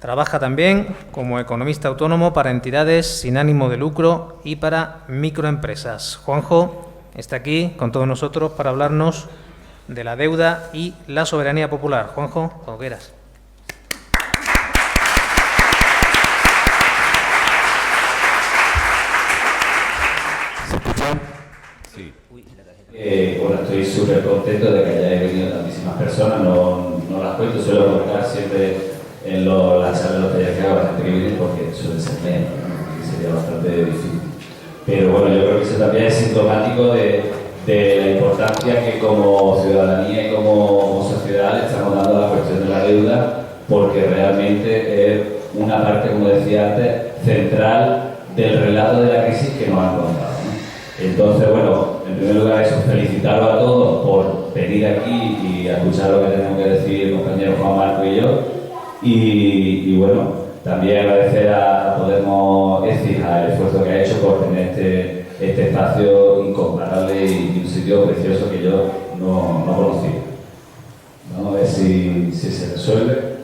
Trabaja también como economista autónomo para entidades sin ánimo de lucro y para microempresas. Juanjo está aquí con todos nosotros para hablarnos de la deuda y la soberanía popular. Juanjo, cuando quieras. ¿Se escucha? Sí. Bueno, estoy súper contento de que hayáis venido tantísimas personas. No las cuento, suelo contar siempre en las charlas de los talleres que hago a la gente que viene porque suele ser menos, ¿no? Y sería bastante difícil. Pero bueno, yo creo que eso también es sintomático de la importancia que como ciudadanía y como sociedad le estamos dando a la cuestión de la deuda, porque realmente es una parte, como decía antes, central del relato de la crisis que nos han contado, ¿no? Entonces, bueno, en primer lugar eso, felicitaros a todos por venir aquí y a escuchar lo que tenemos que decir el compañero Juan Marco y yo. Y bueno, también agradecer a Podemos Écija el esfuerzo que ha hecho por tener este espacio incomparable y un sitio precioso que yo no conocía. Vamos a ver si se resuelve.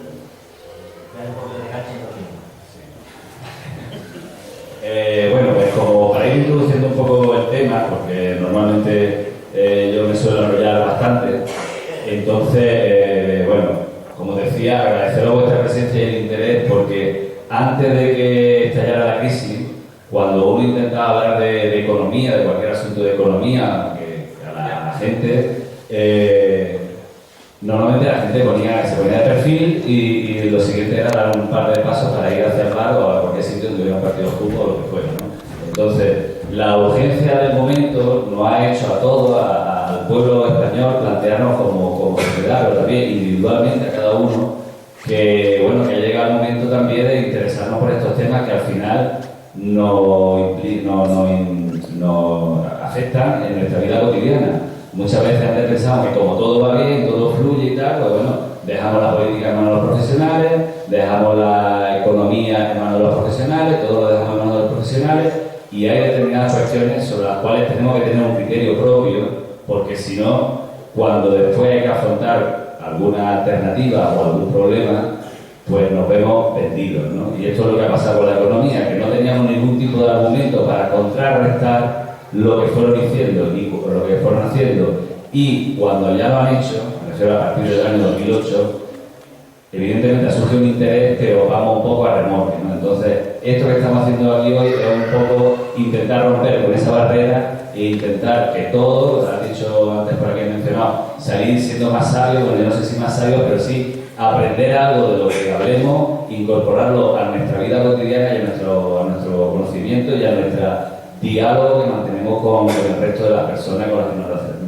Bueno, pues como para ir introduciendo un poco el tema, porque normalmente yo me suelo enrollar bastante, entonces, bueno, como decía, agradeceros vuestra presencia y el interés, porque antes de que estallara la crisis, cuando uno intentaba hablar de economía, de cualquier asunto de economía, que a la gente, normalmente la gente se ponía de perfil y lo siguiente era dar un par de pasos para ir hacia el bar o a cualquier sitio donde hubiera un partido de fútbol o lo que fuera, ¿no? Entonces, la urgencia del momento nos ha hecho a todos, al pueblo español, plantearnos como sociedad, pero también individualmente a cada uno, que bueno, que llega el momento también de interesarnos por estos temas que al final nos afectan en nuestra vida cotidiana. Muchas veces antes pensamos que como todo va bien, todo fluye y tal, pues bueno, dejamos la política en manos de los profesionales, dejamos la economía en manos de los profesionales, todo lo dejamos en manos de los profesionales, y hay determinadas cuestiones sobre las cuales tenemos que tener un criterio propio, porque si no, cuando después hay que afrontar alguna alternativa o algún problema, pues nos vemos vendidos, ¿no? Y esto es lo que ha pasado con la economía, que no teníamos ningún tipo de argumento para contrarrestar lo que fueron diciendo y lo que fueron haciendo, y cuando ya lo han hecho, me refiero a partir del año 2008, evidentemente ha surgido un interés, pero vamos un poco a remolque, ¿no? Entonces, esto que estamos haciendo aquí hoy es un poco intentar romper con esa barrera e intentar que todos, lo has dicho antes por aquí he mencionado, salir siendo más sabios, bueno, yo no sé si más sabios, pero sí aprender algo de lo que hablemos, incorporarlo a nuestra vida cotidiana y a nuestro conocimiento y a nuestro diálogo que mantenemos con el resto de las personas con las que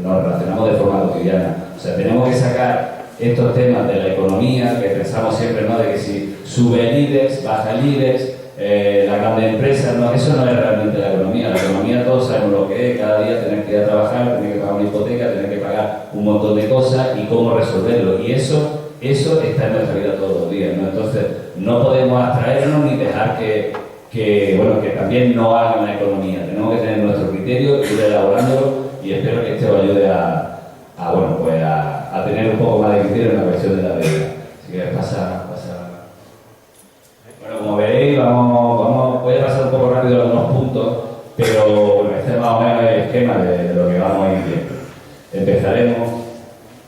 nos relacionamos de forma cotidiana. O sea, tenemos que sacar estos temas de la economía, que pensamos siempre, ¿no?, de que si sube el IBEX, baja el IBEX, las grandes empresas, no, eso no es realmente la economía. La economía todos sabemos lo que es, cada día tener que ir a trabajar, tener que pagar una hipoteca, tener que pagar un montón de cosas y cómo resolverlo. Y eso está en nuestra vida todos los días, ¿no? Entonces, no podemos abstraernos ni dejar que también no hagan la economía. Tenemos que tener nuestro criterio, ir elaborándolo, y espero que esto voy a tener un poco más de criterio en la cuestión de la deuda. Así que pasa. Bueno, como veréis, voy a pasar un poco rápido algunos puntos, pero bueno, este es más o menos el esquema de lo que vamos a ir viendo. Empezaremos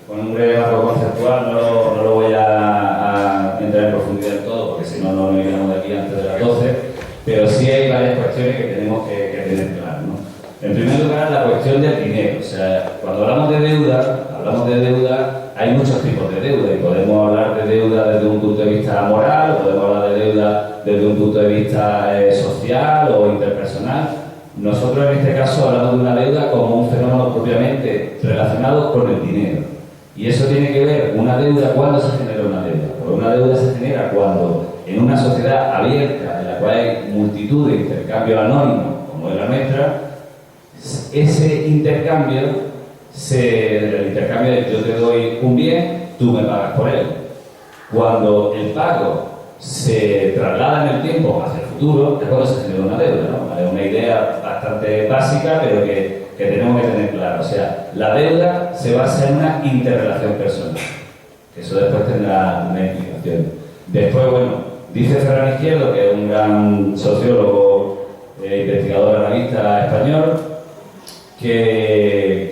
con un breve marco conceptual, no lo voy a entrar en profundidad en todo, porque si no, no nos iremos de aquí antes de las 12, pero sí hay varias cuestiones que tenemos que tener claras, ¿no? En primer lugar, la cuestión del dinero. O sea, cuando hablamos de deuda, hay muchos tipos de deuda, y podemos hablar de deuda desde un punto de vista moral, o podemos hablar de deuda desde un punto de vista social o interpersonal. Nosotros en este caso hablamos de una deuda como un fenómeno propiamente relacionado con el dinero. Y eso tiene que ver, una deuda, ¿cuándo se genera una deuda? Pues una deuda se genera cuando en una sociedad abierta, en la cual hay multitud de intercambios anónimos, como es la nuestra, ese intercambio, el intercambio de yo te doy un bien, tú me pagas por él. Cuando el pago se traslada en el tiempo hacia el futuro, es cuando se genera una deuda, ¿no? Es una idea bastante básica, pero que tenemos que tener claro. O sea, la deuda se basa en una interrelación personal. Eso después tendrá una implicación. Después, bueno, Dice Ferran Izquierdo, que es un gran sociólogo, investigador, analista español, que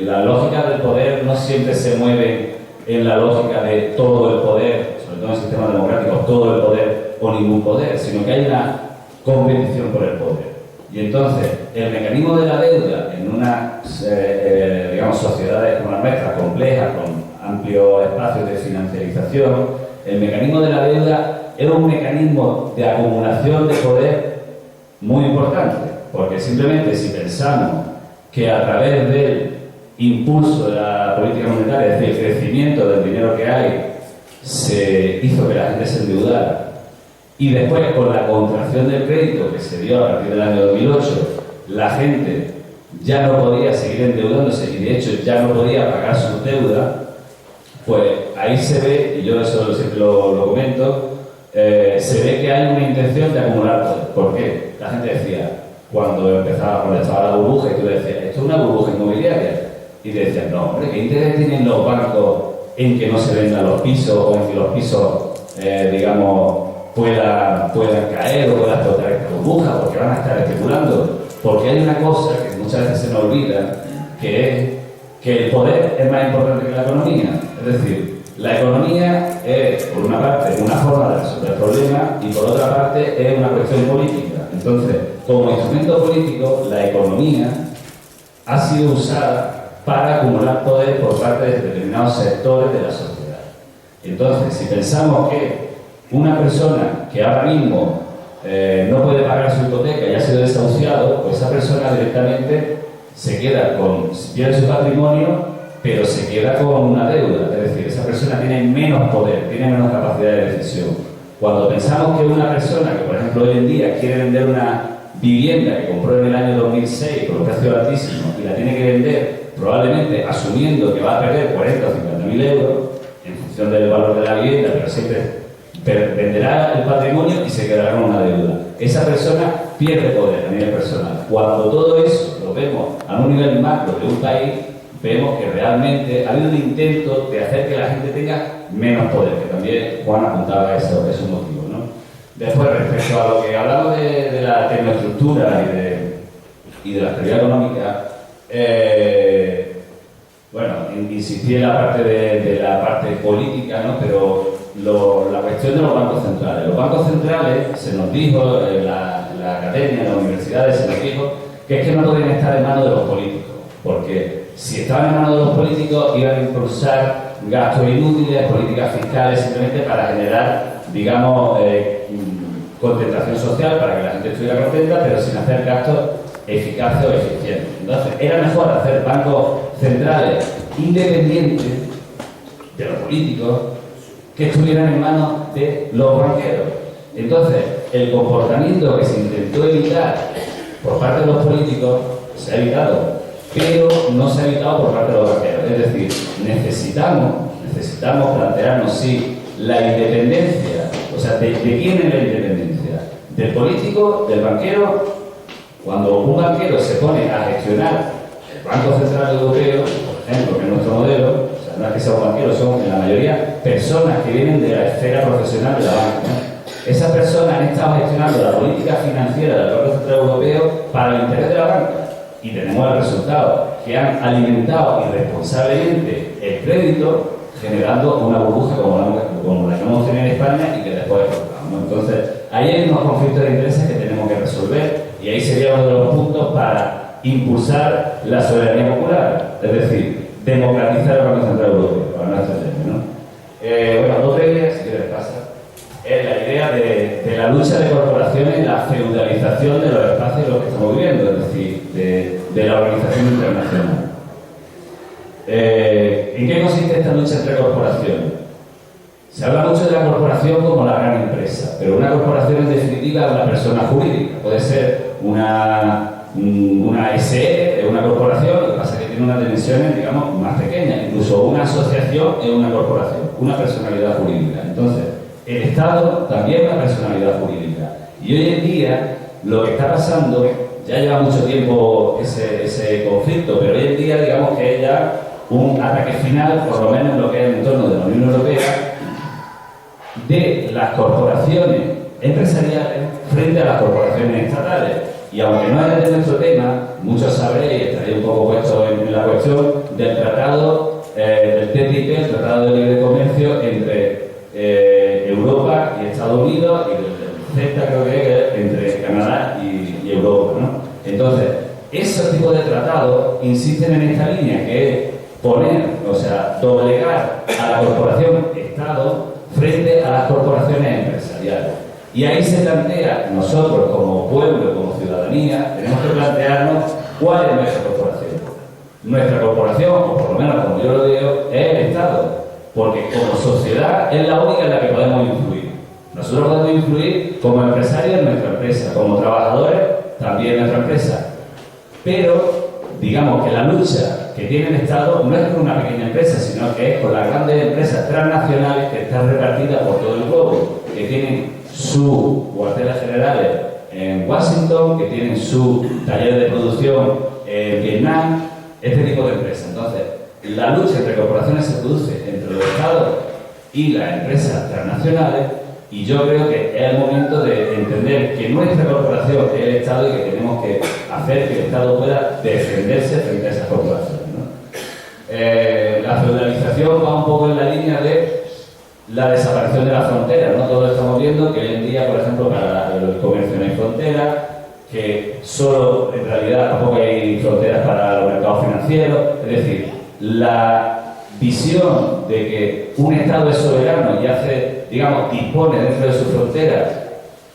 la lógica del poder no siempre se mueve en la lógica de todo el poder, sobre todo en el sistema democrático, todo el poder o ningún poder, sino que hay una competición por el poder. Y entonces, el mecanismo de la deuda en unas, sociedades como la nuestra, complejas, con amplios espacios de financiarización, el mecanismo de la deuda era un mecanismo de acumulación de poder muy importante, porque simplemente si pensamos que a través del impulso de la política monetaria, es decir, el crecimiento del dinero que hay, se hizo que la gente se endeudara, y después con la contracción del crédito que se dio a partir del año 2008, la gente ya no podía seguir endeudándose y de hecho ya no podía pagar sus deudas, pues ahí se ve, y yo eso siempre lo comento, se ve que hay una intención de acumular poder. ¿Por qué? La gente decía, cuando estaba la burbuja, y tú le decías, esto es una burbuja inmobiliaria, y te decían, no, hombre, ¿qué interés tienen los bancos en que no se vendan los pisos o en que los pisos, puedan caer o puedan explotar esta burbuja? Porque van a estar especulando. Porque hay una cosa que muchas veces se nos olvida, que es que el poder es más importante que la economía. Es decir, la economía es, por una parte, una forma de resolver problemas y por otra parte es una cuestión política. Entonces, como instrumento político, la economía ha sido usada para acumular poder por parte de determinados sectores de la sociedad. Entonces, si pensamos que una persona que ahora mismo no puede pagar su hipoteca y ha sido desahuciado, pues esa persona directamente pierde su patrimonio, pero se queda con una deuda. Es decir, esa persona tiene menos poder, tiene menos capacidad de decisión. Cuando pensamos que una persona que, por ejemplo, hoy en día quiere vender una vivienda que compró en el año 2006 con un precio altísimo y la tiene que vender probablemente asumiendo que va a perder 40 o 50 mil euros en función del valor de la vivienda, pero siempre venderá el patrimonio y se quedará con una deuda. Esa persona pierde poder a nivel personal. Cuando todo eso lo vemos a un nivel macro de un país, vemos que realmente ha habido un intento de hacer que la gente tenga menos poder, que también Juan apuntaba a esos motivos, ¿no? Después, respecto a lo que hablamos de la tecnoestructura y de la teoría económica, insistí en la parte de la parte política, ¿no? Pero la cuestión de los bancos centrales. Los bancos centrales, se nos dijo en la academia, en las universidades, se nos dijo que es que no podían estar en manos de los políticos, porque si estaban en manos de los políticos iban a impulsar gastos inútiles, políticas fiscales simplemente para generar, concentración social, para que la gente estuviera contenta, pero sin hacer gastos eficaces o eficientes. Entonces, era mejor hacer bancos centrales independientes de los políticos que estuvieran en manos de los banqueros. Entonces, el comportamiento que se intentó evitar por parte de los políticos se ha evitado, pero no se ha evitado por parte de los banqueros. Es decir, necesitamos plantearnos si la independencia, o sea, ¿de quién es la independencia? ¿Del político? ¿Del banquero? Cuando un banquero se pone a gestionar el Banco Central Europeo, por ejemplo, que es nuestro modelo, o sea, no es que sea un banquero, son en la mayoría personas que vienen de la esfera profesional de la banca, ¿no? Esas personas han estado gestionando la política financiera del Banco Central Europeo para el interés de la banca. Y tenemos el resultado, que han alimentado irresponsablemente el crédito, generando una burbuja como la que hemos tenido en España y que después explotamos, ¿no? Entonces, ahí hay unos conflictos de intereses que tenemos que resolver y ahí sería uno de los puntos para impulsar la soberanía popular, es decir, democratizar el Banco Central Europeo, para no extenderme, ¿no? Otra idea, si quieres pasa, es la idea de la lucha de corporaciones y la feudalización de los espacios en los que estamos viviendo, es decir, de la organización internacional. ¿En qué consiste esta lucha entre corporaciones? Se habla mucho de la corporación como la gran empresa, pero una corporación en definitiva es una persona jurídica. Puede ser una SE, es una corporación, lo que pasa es que tiene unas dimensiones, más pequeñas. Incluso una asociación es una corporación, una personalidad jurídica. Entonces, el Estado también es una personalidad jurídica. Y hoy en día, lo que está pasando, ya lleva mucho tiempo ese conflicto, pero hoy en día, que es ya un ataque final, por lo menos en lo que es el entorno de la Unión Europea, de las corporaciones empresariales frente a las corporaciones estatales. Y aunque no es de nuestro tema, muchos sabréis, estaréis un poco puestos en la cuestión del tratado del TTIP, el Tratado de Libre Comercio entre Europa y Estados Unidos, y del CETA creo que es entre Canadá y Europa, ¿no? Entonces, esos tipos de tratados insisten en esta línea, que es poner, o sea, doblegar a la corporación Estado frente a las corporaciones empresariales. Y ahí se plantea, nosotros como pueblo, como ciudadanía, tenemos que plantearnos cuál es nuestra corporación. Nuestra corporación, o por lo menos como yo lo veo, es el Estado, porque como sociedad es la única en la que podemos influir. Nosotros podemos influir como empresarios en nuestra empresa, como trabajadores también en nuestra empresa. Pero, digamos que la lucha que tiene el Estado no es con una pequeña empresa, sino que es con las grandes empresas transnacionales que están repartidas por todo el globo, que tienen sus cuarteles generales en Washington, que tienen su taller de producción en Vietnam, este tipo de empresas. Entonces, la lucha entre corporaciones se produce entre los Estados y las empresas transnacionales, y yo creo que es el momento de entender que nuestra corporación es el Estado y que tenemos que hacer que el Estado pueda defenderse frente a esas corporaciones, ¿no? La feudalización va un poco en la línea de la desaparición de las fronteras, ¿no? Todos estamos viendo que hoy en día, por ejemplo, para el comercio no hay fronteras, que solo, en realidad, tampoco hay fronteras para los mercados financieros. Es decir, la visión de que un Estado es soberano y hace, digamos, dispone dentro de sus fronteras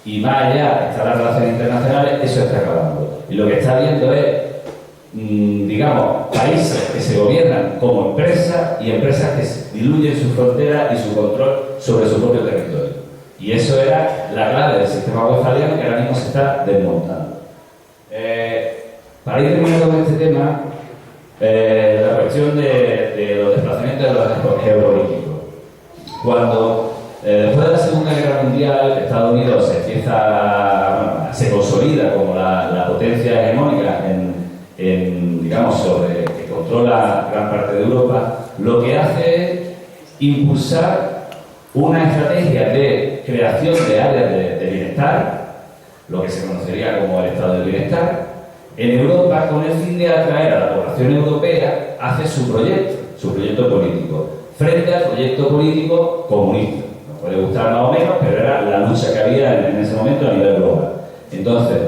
y más allá están las relaciones internacionales, eso está acabando. Y lo que está viendo es, digamos, países que se gobiernan como empresas y empresas que diluyen sus fronteras y su control sobre su propio territorio. Y eso era la clave del sistema westfaliano, que ahora mismo se está desmontando. Para ir terminando con este tema, la cuestión de los desplazamientos de los geopolíticos. Cuando después de la Segunda Guerra Mundial, Estados Unidos se consolida como la potencia hegemónica digamos, que controla gran parte de Europa, lo que hace es impulsar una estrategia de creación de áreas de bienestar, lo que se conocería como el estado del bienestar, en Europa, con el fin de atraer a la población europea hacia su proyecto político, frente al proyecto político comunista. Nos puede gustar más o menos, pero era la lucha que había en ese momento a nivel global. Entonces,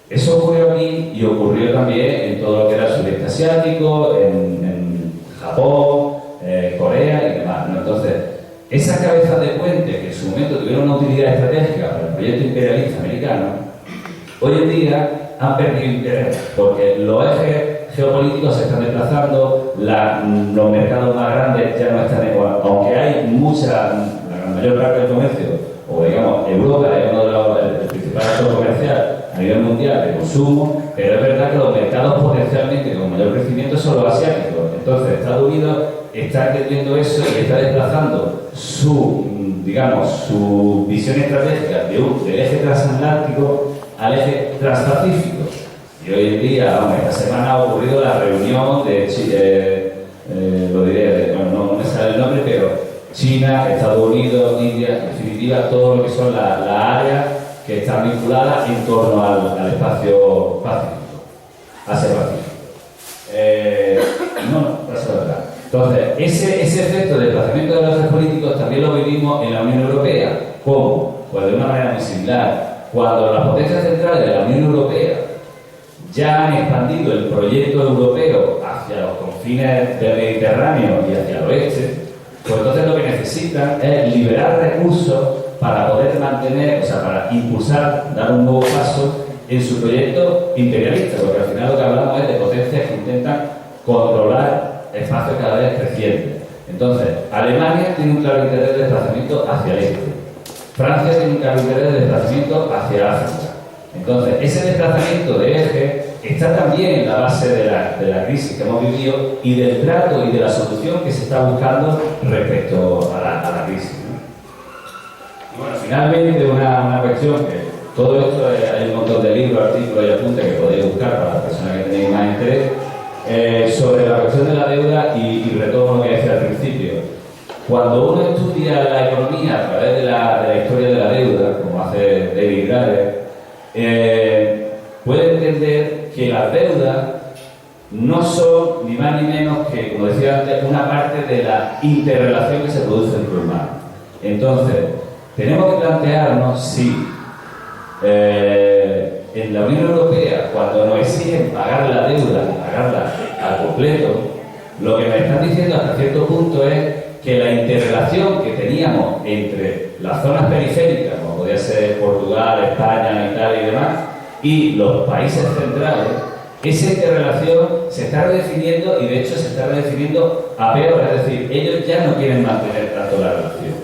eso ocurrió aquí y ocurrió también en todo lo que era el sudeste asiático, en Japón, Corea y demás, ¿no? Entonces, esas cabezas de puente que en su momento tuvieron una utilidad estratégica para el proyecto imperialista americano, hoy en día han perdido interés, porque los ejes geopolíticos se están desplazando, los mercados más grandes ya no están igual, aunque hay la mayor parte del comercio, o digamos, Europa es uno de el principal actor comercial a nivel mundial de consumo, pero es verdad que los mercados potencialmente con mayor crecimiento son los asiáticos. Entonces, Estados Unidos está entendiendo eso y está desplazando su visión estratégica del eje transatlántico al eje transpacífico. Y hoy en día, esta semana ha ocurrido la reunión de Chile, no me sale el nombre, pero China, Estados Unidos, India, en definitiva, todo lo que son las áreas que están vinculadas en torno al espacio pacífico, Asia-Pacífico. Eso es verdad. Entonces, ese efecto de desplazamiento de los ejes políticos también lo vivimos en la Unión Europea. ¿Cómo? Pues de una manera muy similar. Cuando las potencias centrales de la Unión Europea ya han expandido el proyecto europeo hacia los confines del Mediterráneo y hacia el oeste, pues entonces lo que necesitan es liberar recursos para poder mantener, para impulsar, dar un nuevo paso en su proyecto imperialista, porque al final lo que hablamos es de potencias que intentan controlar espacios cada vez crecientes. Entonces, Alemania tiene un claro interés de desplazamiento hacia el este. Francia tiene un claro interés de desplazamiento hacia África. Entonces, ese desplazamiento de eje está también en la base de la crisis que hemos vivido y del trato y de la solución que se está buscando respecto a la crisis, ¿no? Y bueno, finalmente una cuestión que todo esto, hay un montón de libros, artículos y apuntes que podéis buscar para las personas que tenéis más interés, sobre la cuestión de la deuda y retomo lo que decía al principio. Cuando uno estudia estudia la economía a través de la historia de la deuda, como hace David Graeber, puede entender que las deudas no son ni más ni menos que, como decía antes, una parte de la interrelación que se produce entre humanos. Entonces, tenemos que plantearnos si en la Unión Europea, cuando nos exigen pagar la deuda, pagarla al completo, lo que nos están diciendo hasta cierto punto es que la interrelación que teníamos entre las zonas periféricas, como podía ser Portugal, España, Italia y demás, y los países centrales, esa interrelación se está redefiniendo y de hecho se está redefiniendo a peor, es decir, ellos ya no quieren mantener tanto la relación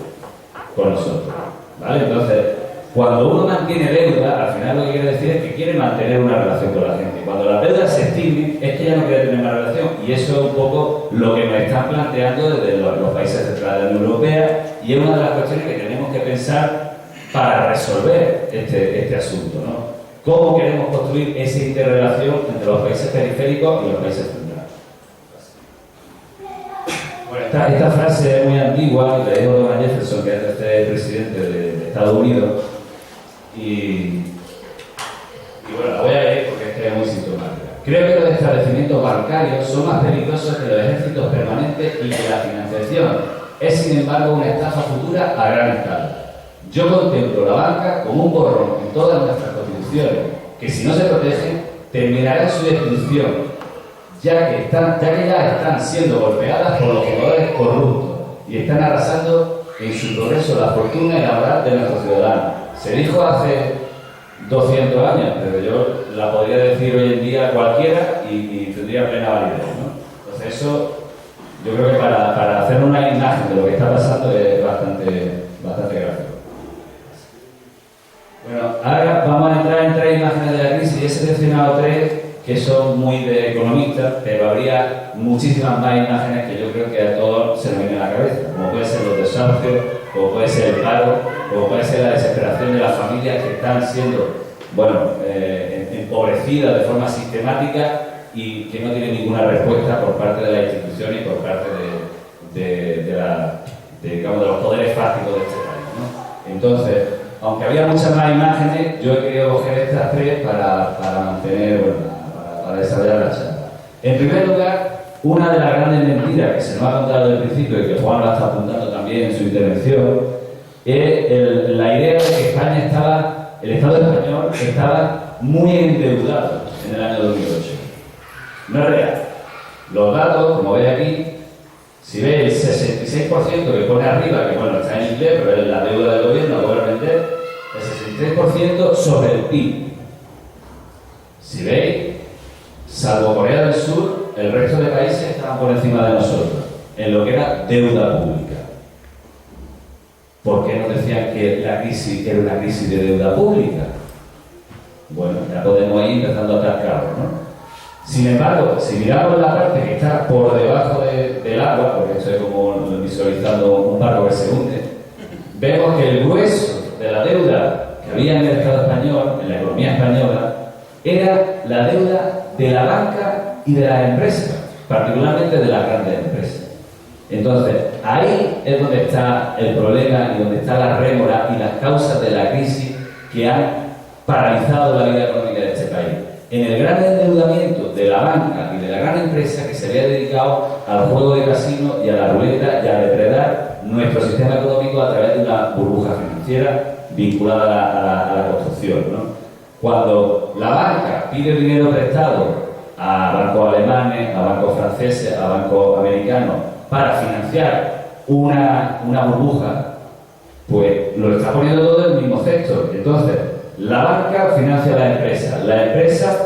con nosotros, ¿vale? Entonces, cuando uno mantiene deuda, al final lo que quiere decir es que quiere mantener una relación con la gente. Cuando la deuda se extingue, es que ya no quiere tener una relación. Y eso es un poco lo que nos están planteando desde los países centrales de la Unión Europea. Y es una de las cuestiones que tenemos que pensar para resolver este asunto, ¿no? ¿Cómo queremos construir esa interrelación entre los países periféricos y los países centrales? Bueno, esta frase es muy antigua, la dijo Thomas Jefferson, que es el tercer presidente de Estados Unidos. Y bueno, la voy a leer porque es muy sintomática. Creo que los establecimientos bancarios son más peligrosos que los ejércitos permanentes y que la financiación es, sin embargo, una estafa futura a gran escala. Yo contemplo la banca como un borrón en todas nuestras constituciones, que si no se protegen, terminará en su destrucción, ya que ya están siendo golpeadas por los jugadores corruptos y están arrasando en su progreso la fortuna y la moral de nuestros ciudadanos. Se dijo hace 200 años, pero yo la podría decir hoy en día cualquiera y tendría plena validez, ¿no? Entonces eso, yo creo que para hacer una imagen de lo que está pasando es bastante gráfico. Bueno, ahora vamos a entrar en 3 imágenes de la crisis y he seleccionado 3 que son muy de economistas, pero habría muchísimas más imágenes que yo creo que a todos se nos vienen a la cabeza, como puede ser los desahucios, como puede ser el paro, como puede ser la desesperación de las familias que están siendo, empobrecidas de forma sistemática y que no tienen ninguna respuesta por parte de las instituciones y por parte de los poderes fácticos de este país, ¿no? Entonces, aunque había muchas más imágenes, yo he querido coger estas 3 para para desarrollar la charla. En primer lugar, una de las grandes mentiras que se nos ha contado desde el principio y que Juan la está apuntando también en su intervención es la idea de que el Estado español estaba muy endeudado en el año 2008. No es real. Los datos, como veis aquí, si veis el 66% que pone arriba, que bueno, está en inglés, pero es la deuda del gobierno, lo voy a vender, el 63% sobre el PIB. Si veis, salvo Corea del Sur, el resto de países estaban por encima de nosotros, en lo que era deuda pública. ¿Por qué nos decían que la crisis era una crisis de deuda pública? Bueno, ya podemos ir empezando a atar cabos, ¿no? Sin embargo, si miramos la parte que está por debajo del agua, porque esto es como visualizando un barco que se hunde, vemos que el grueso de la deuda que había en el Estado español, en la economía española, era la deuda de la banca y de las empresas, particularmente de las grandes empresas. Entonces, ahí es donde está el problema y donde está la rémora y las causas de la crisis que han paralizado la vida económica de este país. En el gran endeudamiento de la banca y de la gran empresa que se había dedicado al juego de casino y a la ruleta y a depredar nuestro sistema económico a través de una burbuja financiera vinculada a la construcción, ¿no? Cuando la banca pide dinero prestado a bancos alemanes, a bancos franceses, a bancos americanos para financiar una burbuja, pues lo está poniendo todo en el mismo cesto. Entonces, la banca financia a la empresa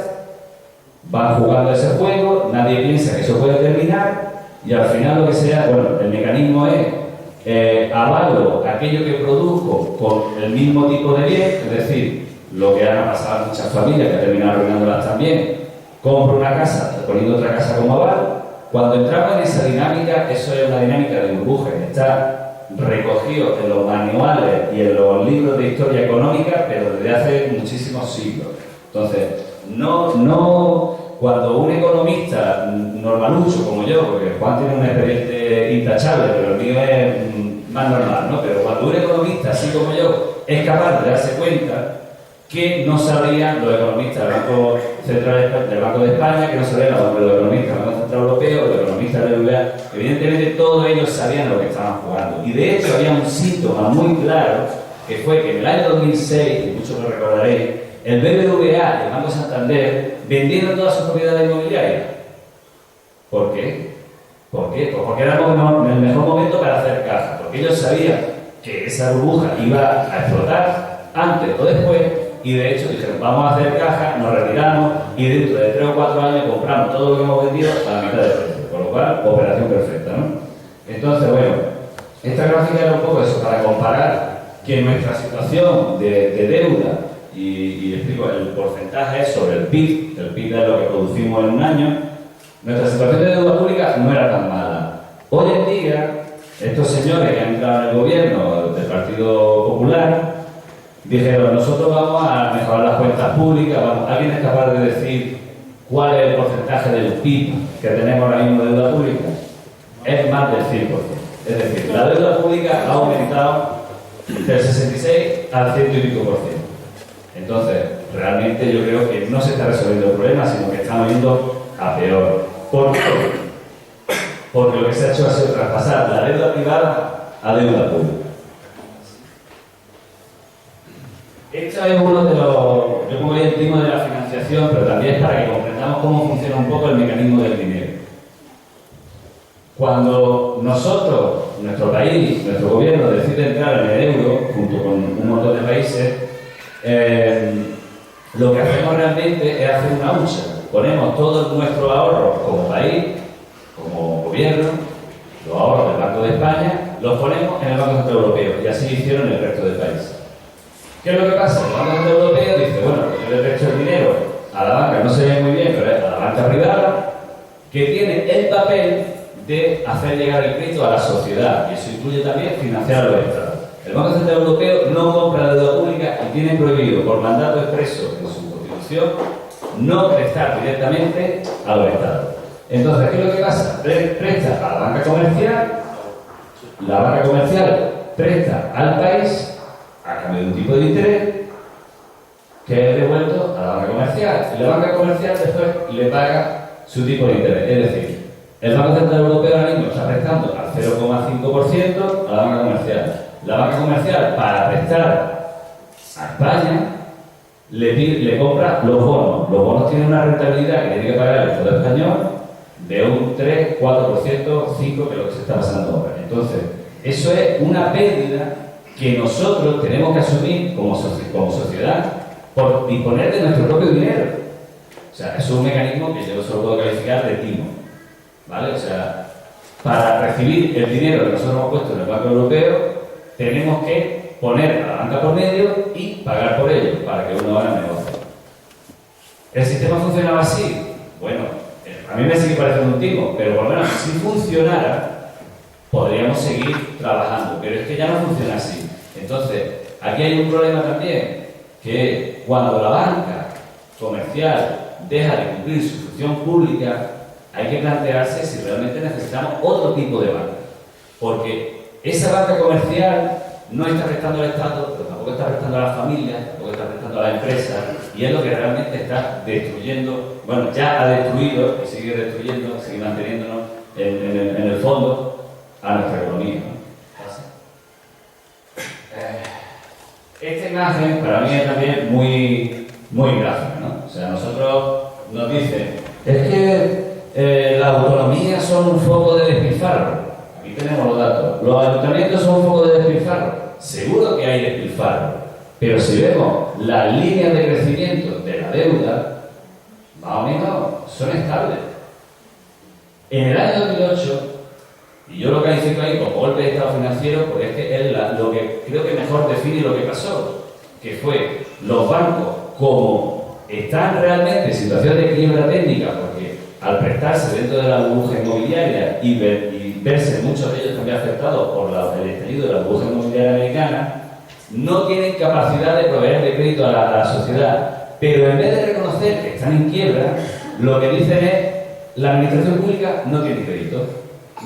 va jugando ese juego, nadie piensa que eso puede terminar y al final lo que sea, el mecanismo es avalo aquello que produzco con el mismo tipo de bien, es decir, lo que han pasado a muchas familias que terminan arruinándolas también, compro una casa poniendo otra casa como aval. Cuando entramos en esa dinámica, eso es una dinámica de burbuja que está recogido en los manuales y en los libros de historia económica, pero desde hace muchísimos siglos. Entonces, cuando un economista normalucho como yo, porque Juan tiene un expediente intachable, pero el mío es más normal, ¿no? Pero cuando un economista, así como yo, es capaz de darse cuenta que no sabrían los economistas del Banco Central del Banco de España, que no sabrían los economistas del Banco Central Europeo, los economistas del BBVA, evidentemente todos ellos sabían lo que estaban jugando. Y de hecho había un síntoma muy claro, que fue que en el año 2006, y muchos lo recordaréis, el BBVA y el Banco Santander vendieron todas sus propiedades inmobiliarias. ¿Por qué? ¿Por qué? Pues porque era el mejor momento para hacer caja, porque ellos sabían que esa burbuja iba a explotar antes o después, y de hecho dijeron, vamos a hacer caja, nos retiramos y dentro de 3 o 4 años compramos todo lo que hemos vendido a la mitad de precio, con lo cual, operación perfecta, ¿no? Entonces, bueno, esta gráfica era un poco eso, para comparar que nuestra situación de deuda, y explico, el porcentaje es sobre el PIB es lo que producimos en un año, nuestra situación de deuda pública no era tan mala. Hoy en día, estos señores que han entrado en el gobierno del Partido Popular dijeron, nosotros vamos a mejorar las cuentas públicas, ¿alguien es capaz de decir cuál es el porcentaje del PIB que tenemos ahora mismo de deuda pública? Es más del 100%. Es decir, la deuda pública ha aumentado del 66 al 100 y pico %. Entonces, realmente yo creo que no se está resolviendo el problema, sino que estamos yendo a peor. ¿Por qué? Porque lo que se ha hecho ha sido traspasar la deuda privada a deuda pública. Este es uno de los, yo pongo ahí el tema de la financiación, pero también es para que comprendamos cómo funciona un poco el mecanismo del dinero. Cuando nosotros, nuestro país, nuestro gobierno decide entrar en el euro, junto con un montón de países, lo que hacemos realmente es hacer una hucha. Ponemos todos nuestros ahorros como país, como gobierno, los ahorros del Banco de España, los ponemos en el Banco Central Europeo, y así lo hicieron el resto del país. ¿Qué es lo que pasa? El Banco Central Europeo dice, bueno, yo le presto el dinero a la banca, no se ve muy bien, pero es a la banca privada, que tiene el papel de hacer llegar el crédito a la sociedad, y eso incluye también financiar a los estados. El Banco Central Europeo no compra deuda pública y tiene prohibido, por mandato expreso en su Constitución, no prestar directamente a los estados. Entonces, ¿qué es lo que pasa? Presta a la banca comercial presta al país a cambio de un tipo de interés que es devuelto a la banca comercial. Y la banca comercial después le paga su tipo de interés. Es decir, el Banco Central Europeo ahora mismo está prestando al 0,5% a la banca comercial. La banca comercial, para prestar a España, le compra los bonos. Los bonos tienen una rentabilidad que tiene que pagar el Estado español de un 3, 4%, 5%, que es lo que se está pasando ahora. Entonces, eso es una pérdida que nosotros tenemos que asumir como sociedad por disponer de nuestro propio dinero. O sea, es un mecanismo que yo solo puedo calificar de timo, ¿vale? O sea, para recibir el dinero que nosotros hemos puesto en el Banco Europeo, tenemos que poner a la banca por medio y pagar por ello, para que uno haga el negocio. ¿El sistema funcionaba así? Bueno, a mí me sigue pareciendo un timo, pero por lo menos si funcionara, podríamos seguir trabajando, pero es que ya no funciona así. Entonces, aquí hay un problema también, que cuando la banca comercial deja de cumplir su función pública, hay que plantearse si realmente necesitamos otro tipo de banca. Porque esa banca comercial no está prestando al Estado, pero tampoco está prestando a las familias, tampoco está prestando a las empresas, y es lo que realmente está destruyendo, bueno, ya ha destruido y sigue destruyendo, sigue manteniéndonos en el fondo a nuestra economía, ¿no? Esta imagen para mí es también muy gráfica, ¿no? O sea, nosotros nos dicen, es que las autonomías son un foco de despilfarro. Aquí tenemos los datos. Los ayuntamientos son un foco de despilfarro. Seguro que hay despilfarro, pero si vemos las líneas de crecimiento de la deuda, más o menos son estables. En el año 2008, y yo lo califico ahí como golpe de estado financiero, porque es que es lo que creo que mejor define lo que pasó, que fue los bancos, como están realmente en situación de quiebra técnica, porque al prestarse dentro de la burbuja inmobiliaria y verse muchos de ellos también afectados por el estallido de la burbuja inmobiliaria americana, no tienen capacidad de proveer de crédito a la sociedad, pero en vez de reconocer que están en quiebra, lo que dicen es la administración pública no tiene crédito,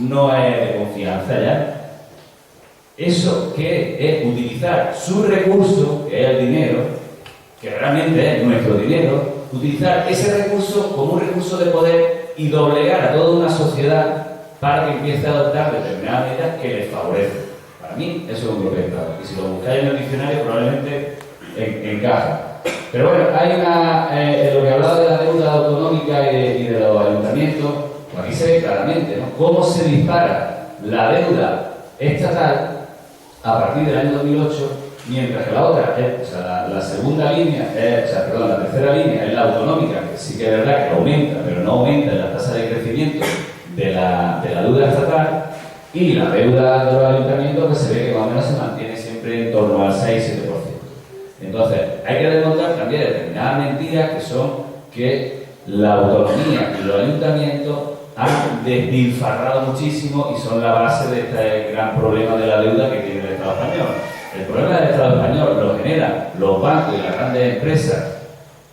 no es de confianza ya. ¿Eso qué es? Utilizar su recurso, que es el dinero, que realmente es nuestro dinero, utilizar ese recurso como un recurso de poder y doblegar a toda una sociedad para que empiece a adoptar determinadas medidas que les favorecen. Para mí eso es un golpe de Estado. Y si lo buscáis en el diccionario probablemente encaja. Pero bueno, hay lo que hablaba de la deuda autonómica y de los ayuntamientos, pues aquí se ve claramente, ¿no? Cómo se dispara la deuda estatal a partir del año 2008, mientras que la otra, la segunda línea, la tercera línea es la autonómica, que sí que es verdad que aumenta, pero no aumenta en la tasa de crecimiento de la deuda estatal, y la deuda de los ayuntamientos pues se ve que más o menos se mantiene siempre en torno al 6-7%. Entonces, hay que desmontar también determinadas mentiras que son que la autonomía y los ayuntamientos han despilfarrado muchísimo y son la base de este gran problema de la deuda que tiene el Estado español. El problema del Estado español lo generan los bancos y las grandes empresas,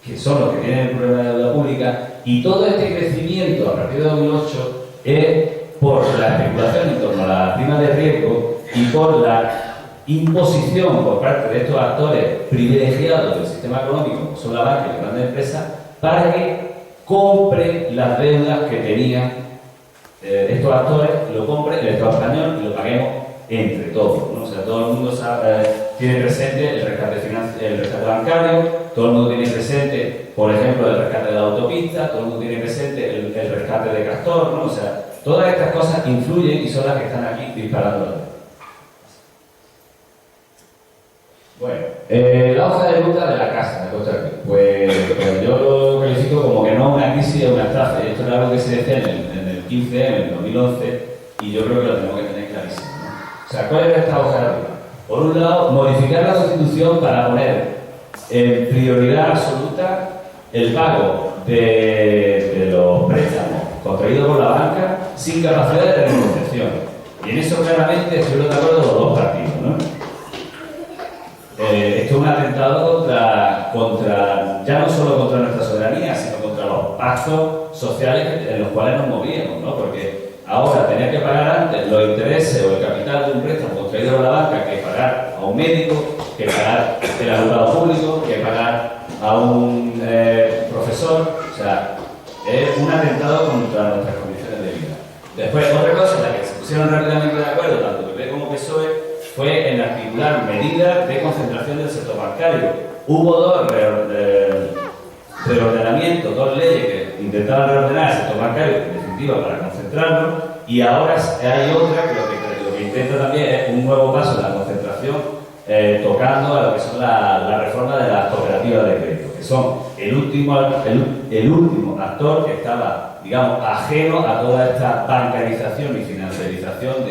que son los que tienen el problema de la deuda pública, y todo este crecimiento a partir de 2008 es por la especulación en torno a la prima de riesgo y por la imposición por parte de estos actores privilegiados del sistema económico, como son la banca y las grandes empresas, para que compren las deudas que tenían estos actores, lo compre el Estado español y lo paguemos entre todos, ¿no? O sea, todo el mundo tiene presente el rescate bancario, todo el mundo tiene presente, por ejemplo, el rescate de la autopista, todo el mundo tiene presente el rescate de Castor, ¿no? O sea, todas estas cosas influyen y son las que están aquí disparando la deuda. Bueno, la hoja de ruta de la casa de Costa Rica, pues yo lo califico como que no una crisis, es una estafa. Esto era algo que se decía en el 15, en el 2011, y yo creo que lo tenemos que tener clarísimo, ¿no? O sea, ¿cuál era esta hoja de ruta? Por un lado, modificar la Constitución para poner en prioridad absoluta el pago de los préstamos contraídos por la banca sin capacidad de renegociación. Y en eso claramente estoy de acuerdo con los dos partidos, ¿no? Esto es un atentado contra, ya no solo contra nuestra soberanía, sino contra los pactos sociales en los cuales nos movíamos, ¿no? Porque ahora tener que pagar antes los intereses o el capital de un préstamo contraído por la banca que pagar a un médico, que pagar el alumnado público, que pagar a un profesor, o sea, es un atentado contra nuestras condiciones de vida. Después, otra cosa en la que se pusieron rápidamente de acuerdo, tanto PP como PSOE, fue en articular medidas de concentración del sector bancario. Hubo dos reordenamientos, dos leyes que intentaban reordenar el sector bancario, en definitiva, para concentrarlo, y ahora hay otra que lo que intenta también es un nuevo paso en la concentración, tocando a lo que son la reforma de las cooperativas de crédito, que son el último actor que estaba, digamos, ajeno a toda esta bancarización y financiarización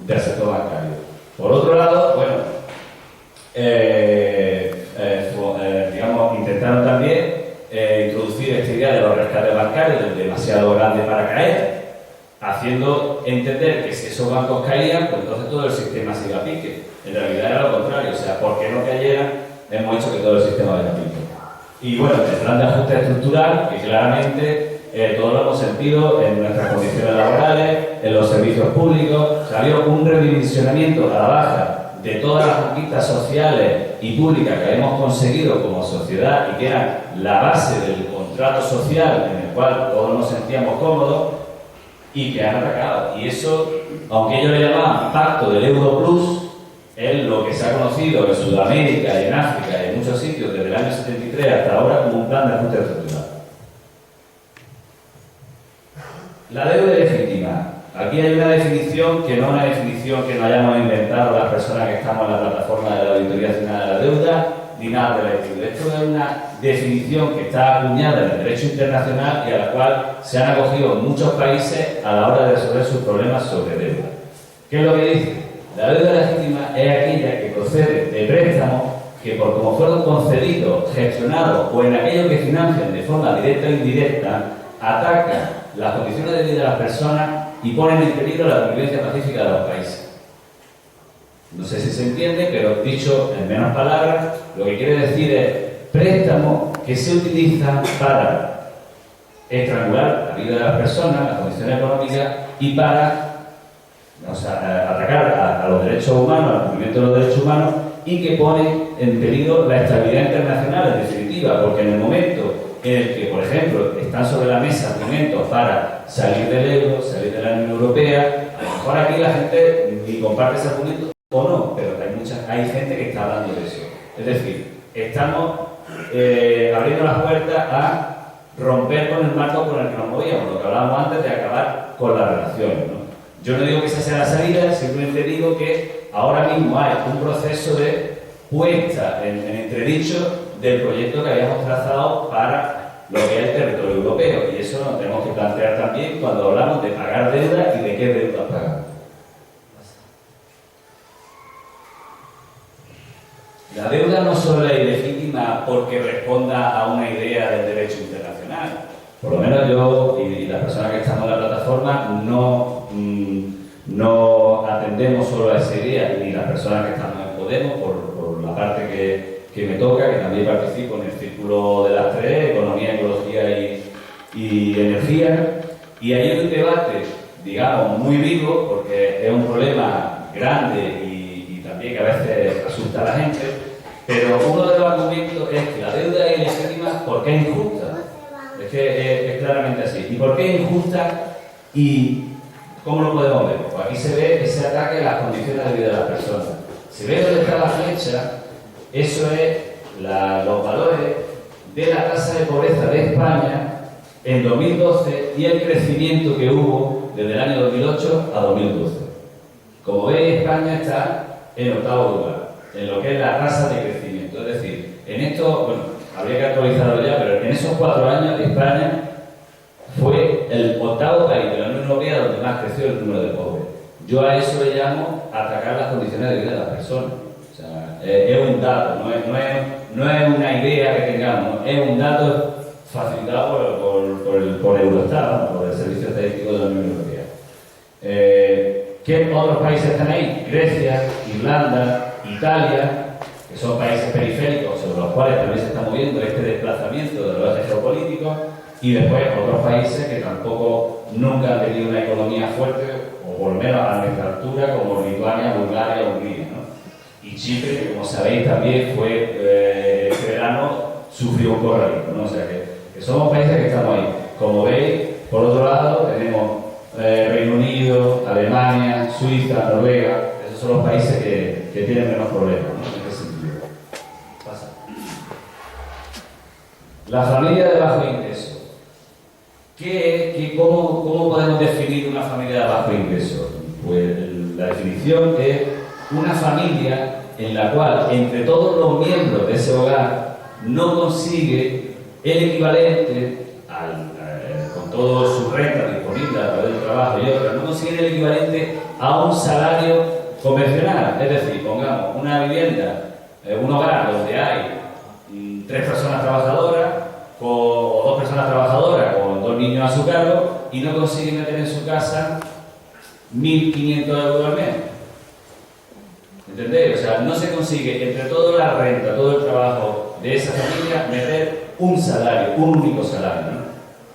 del sector bancario. Por otro lado, bueno, digamos, intentaron también introducir esta idea de los rescates bancarios demasiado grande para caer, haciendo entender que si esos bancos caían, pues entonces todo el sistema se iba a pique. En realidad era lo contrario, o sea, porque no cayeran, hemos hecho que todo el sistema vaya a pique. Y bueno, el plan de ajuste estructural, que claramente todos lo hemos sentido en nuestras condiciones laborales, en los servicios públicos. O sea, había un redimensionamiento a la baja de todas las conquistas sociales y públicas que hemos conseguido como sociedad y que eran la base del contrato social en el cual todos nos sentíamos cómodos y que han atacado. Y eso, aunque ellos le llamaban Pacto del Euro Plus, es lo que se ha conocido en Sudamérica y en África y en muchos sitios desde el año 73 hasta ahora como un plan de ajuste estructural. La deuda legítima. Aquí hay una definición que no es una definición que nos hayamos inventado las personas que estamos en la plataforma de la Auditoría Nacional de la Deuda, ni nada relativo. Esto es una definición que está acuñada en el derecho internacional y a la cual se han acogido muchos países a la hora de resolver sus problemas sobre deuda. ¿Qué es lo que dice? La deuda legítima es aquella que procede de préstamos que por como fueron concedidos, gestionados o en aquellos que financian de forma directa o indirecta, atacan las condiciones de vida de las personas y ponen en peligro la convivencia pacífica de los países. No sé si se entiende, pero dicho en menos palabras, lo que quiere decir es préstamos que se utilizan para estrangular la vida de las personas, las condiciones económicas y para atacar a los derechos humanos, al cumplimiento de los derechos humanos y que pone en peligro la estabilidad internacional, en definitiva, porque en el momento en el que, por ejemplo, están sobre la mesa argumentos para salir del euro, salir de la Unión Europea, a lo mejor aquí la gente ni comparte ese argumento o no, pero hay gente que está hablando de eso. Es decir, estamos abriendo las puertas a romper con el marco con el que nos movíamos, lo que hablábamos antes de acabar con las relaciones, ¿no? Yo no digo que esa sea la salida, simplemente digo que ahora mismo hay un proceso de puesta en entredicho del proyecto que habíamos trazado para lo que es el territorio europeo, y eso nos tenemos que plantear también cuando hablamos de pagar deuda y de qué deuda pagar. La deuda no solo es ilegítima porque responda a una idea del derecho internacional. Por lo menos yo y las personas que estamos en la plataforma no atendemos solo a esa idea, ni las personas que estamos en Podemos, por la parte que me toca, que también participo en el círculo de las tres, economía, ecología y energía. Y hay un debate, digamos, muy vivo, porque es un problema grande y también que a veces asusta a la gente, pero uno de los argumentos es que la deuda es ilegítima porque es injusta. Es que es claramente así. ¿Y por qué es injusta? ¿Y cómo lo podemos ver? Pues aquí se ve ese ataque a las condiciones de vida de las personas. Se ve dónde está la flecha, eso es los valores de la tasa de pobreza de España en 2012 y el crecimiento que hubo desde el año 2008 a 2012. Como veis, España está en octavo lugar, en lo que es la tasa de crecimiento. Es decir, en esto, bueno, habría que actualizarlo ya, pero en esos 4 años España fue el octavo país de la Unión Europea donde más creció el número de pobres. Yo a eso le llamo atacar las condiciones de vida de las personas. O sea, es un dato, no es una idea que tengamos, es un dato facilitado por Eurostat, por el Servicio Estadístico de la Unión Europea. ¿Qué otros países están ahí? Grecia, Irlanda, Italia, que son países periféricos sobre los cuales también se está moviendo este desplazamiento de los ejes geopolíticos, y después otros países que tampoco nunca han tenido una economía fuerte, o por lo menos a nuestra altura, como Lituania, Bulgaria o Hungría, ¿no? Y Chipre, que como sabéis también fue, este verano sufrió un corralito, ¿no? O sea que somos países que estamos ahí. Como veis, por otro lado tenemos Reino Unido, Alemania, Suiza, Noruega. Esos son los países que tienen menos problemas, ¿no? En ese sentido. Pasa. La familia de bajo ingreso. ¿Cómo podemos definir una familia de bajo ingreso? Pues la definición es una familia en la cual entre todos los miembros de ese hogar no consigue el equivalente con toda su renta disponible a través del trabajo y otras, no consigue el equivalente a un salario convencional. Es decir, pongamos una vivienda, un hogar donde hay 3 personas trabajadoras o 2 personas trabajadoras con 2 niños a su cargo y no consigue meter en su casa 1.500 euros al mes. ¿Entendéis? O sea, no se consigue entre toda la renta, todo el trabajo de esa familia meter un salario, un único salario, ¿no?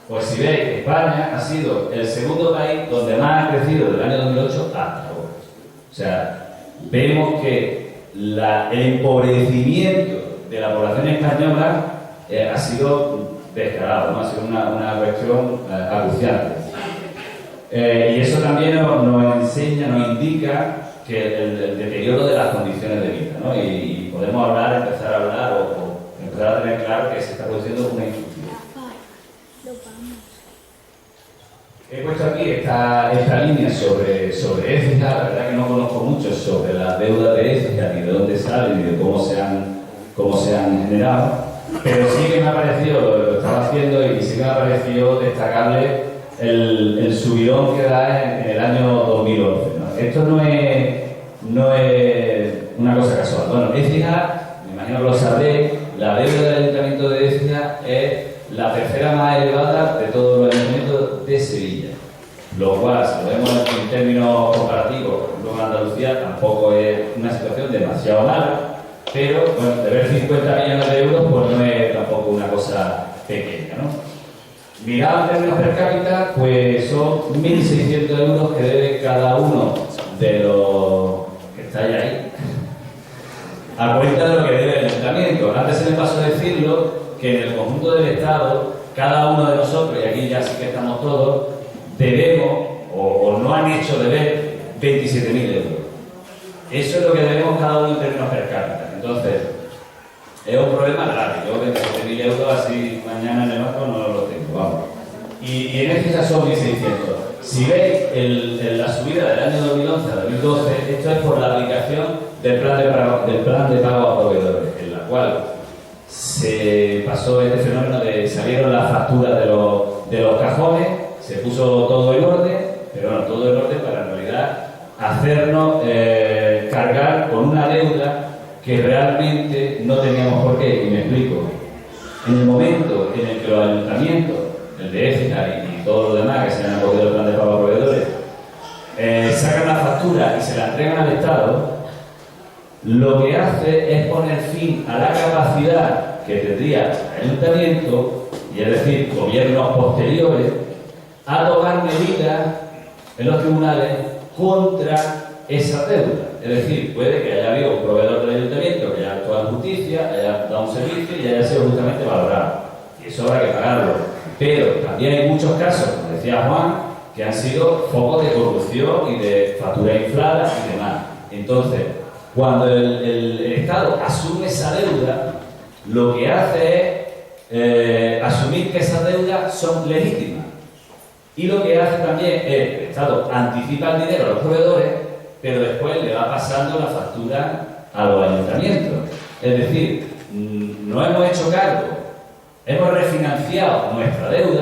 Pues si veis, España ha sido el segundo país donde más ha crecido desde el año 2008 hasta ahora. O sea, vemos que el empobrecimiento de la población española ha sido descarado, ¿no? Ha sido una cuestión acuciante. Y eso también nos enseña, nos indica que el deterioro de las condiciones de vida, ¿no? Y podemos empezar a hablar o empezar a tener claro que se está produciendo una injusticia. He puesto aquí esta línea sobre Écija. La verdad que no conozco mucho sobre las deudas de Écija, ni de dónde salen, ni de cómo se han generado, pero sí que me ha parecido, lo estaba haciendo y sí que me ha parecido destacable el subidón que da en el año 2011, ¿no? Esto no es una cosa casual. Bueno, Écija, me imagino que lo sabréis, la deuda del Ayuntamiento de Écija es la tercera más elevada de todos los ayuntamientos de Sevilla, lo cual, si lo vemos en términos comparativos, luego en Andalucía tampoco es una situación demasiado mala, pero bueno, de ver 50 millones de euros pues no es tampoco una cosa pequeña, ¿no? Mirado en términos per cápita, pues son 1.600 euros que debe cada uno de los que estáis ahí, a cuenta de lo que debe el ayuntamiento. Antes se me pasó decirlo, que en el conjunto del Estado, cada uno de nosotros, y aquí ya sí que estamos todos, debemos, o no han hecho deber, 27.000 euros. Eso es lo que debemos cada uno en términos per cápita. Entonces, es un problema grave. Yo 27.000 euros así mañana en el banco no lo tengo, vamos. Y en este caso son 1.600. Si veis la subida del año 2011 a 2012, esto es por la aplicación del plan de pago a proveedores, en la cual se pasó este fenómeno de salieron las facturas de los cajones, se puso todo en orden, pero bueno, todo en orden para en realidad hacernos cargar con una deuda que realmente no teníamos por qué, y me explico. En el momento en el que los ayuntamientos, el de Écija y todos los demás que se han acogido al plan de pago a proveedores, sacan la factura y se la entregan al Estado, lo que hace es poner fin a la capacidad que tendría el ayuntamiento, y es decir, gobiernos posteriores, a tomar medidas en los tribunales contra esa deuda. Es decir, puede que haya habido un proveedor del ayuntamiento que haya actuado en justicia, haya dado un servicio y haya sido justamente valorado. Y eso habrá que pagarlo. Pero también hay muchos casos, como decía Juan, que han sido focos de corrupción y de factura inflada y demás. Entonces, cuando el Estado asume esa deuda, lo que hace es asumir que esas deudas son legítimas. Y lo que hace también es, el Estado anticipa el dinero a los proveedores, pero después le va pasando la factura a los ayuntamientos. Es decir, no hemos hecho cargo, hemos refinanciado nuestra deuda,